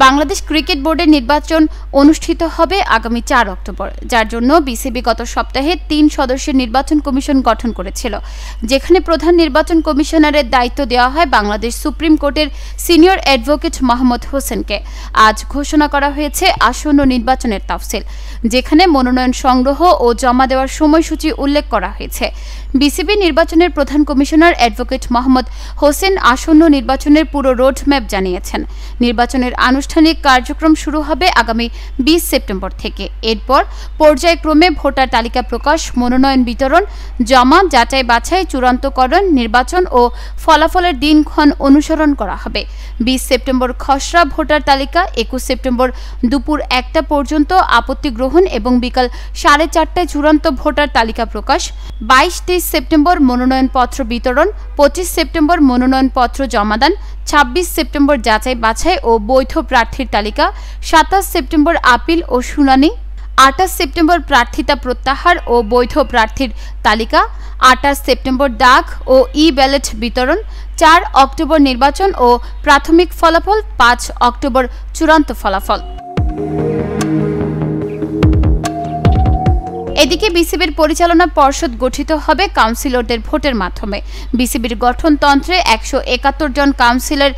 Bangladesh cricket বোর্ডের নির্বাচন অনুষ্ঠিত হবে আগামী 4 অক্টোবর, যার জন্য বিসিবি গত সপ্তাহে 3 সদস্যের নির্বাচন কমিশন গঠন করেছিল, যেখানে প্রধান নির্বাচন কমিশনারের দায়িত্ব দেওয়া হয় বাংলাদেশ সুপ্রিম কোর্টের সিনিয়র অ্যাডভোকেট মোহাম্মদ হোসেনকে। আজ ঘোষণা করা হয়েছে আসন্ন নির্বাচনের তফসিল, যেখানে মনোনয়ন সংগ্রহ ও জমা দেওয়ার সময়সূচি উল্লেখ করা হয়েছে। বিসিবি নির্বাচনের প্রধান কমিশনার অ্যাডভোকেট মোহাম্মদ হোসেন আসন্ন নির্বাচনের পুরো রোডম্যাপ জানিয়েছেন। নির্বাচনের আনুষ্ঠানিক কার্যক্রম শুরু হবে আগামী 20 সেপ্টেম্বর থেকে। এরপর পর্যায়ক্রমে ভোটার তালিকা প্রকাশ, মনোনয়ন বিতরণ, জমা, যাচাই বাছাই, চূড়ান্তকরণ, নির্বাচন ও ফলাফলের দিনক্ষণ অনুসরণ করা হবে। 20 সেপ্টেম্বর খসড়া ভোটার তালিকা, 21 সেপ্টেম্বর দুপুর 1টা পর্যন্ত আপত্তি গ্রহণ এবং বিকাল 4:30টায় চূড়ান্ত ভোটার তালিকা প্রকাশ, 22-23 সেপ্টেম্বর মনোনয়নপত্র বিতরণ, 25 সেপ্টেম্বর মনোনয়নপত্র জমাদান, 26 সেপ্টেম্বর যাচাই বাছাই ও বৈধ প্রার্থীর তালিকা, 27 সেপ্টেম্বর আপিল ও শুনানি, 28 সেপ্টেম্বর প্রার্থিতা প্রত্যাহার ও বৈধ প্রার্থীর তালিকা, 28 সেপ্টেম্বর ডাক ও ই-ব্যালট বিতরণ, 4 অক্টোবর নির্বাচন ও প্রাথমিক ফলাফল, 5 অক্টোবর চূড়ান্ত ফলাফল। এদিকে বিসিবির পরিচালনা পর্ষদ গঠিত হবে কাউন্সিলরদের ভোটের মাধ্যমে। বিসিবির গঠনতন্ত্রে 171 জন কাউন্সিলর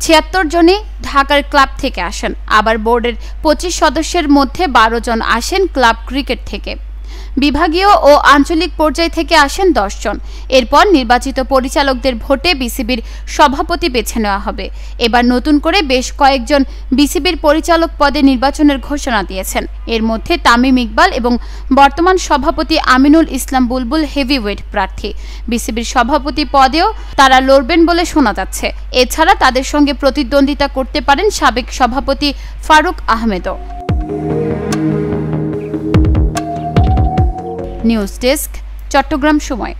76 জনই ঢাকার ক্লাব থেকে আসেন, আবার বোর্ডের 25 সদস্যের মধ্যে 12 জন আসেন ক্লাব ক্রিকেট থেকে। বিভাগীয় ও আঞ্চলিক পর্যায় থেকে আসেন 10 জন। এরপর নির্বাচিত পরিচালকদের ভোটে বিসিবির সভাপতি বেছে নেওয়া হবে। এবার নতুন করে বেশ কয়েকজন বিসিবির পরিচালক পদে নির্বাচনের ঘোষণা দিয়েছেন। এর মধ্যে তামিম ইকবাল এবং বর্তমান সভাপতি আমিনুল ইসলাম বুলবুল হেভিওয়েট প্রার্থী। বিসিবির সভাপতি পদেও তারা লড়বেন বলে শোনা যাচ্ছে। এছাড়া তাদের সঙ্গে প্রতিদ্বন্দ্বিতা করতে পারেন সাবেক সভাপতি ফারুক আহমেদও। নিউজ ডেস্ক, চট্টগ্রাম সময়।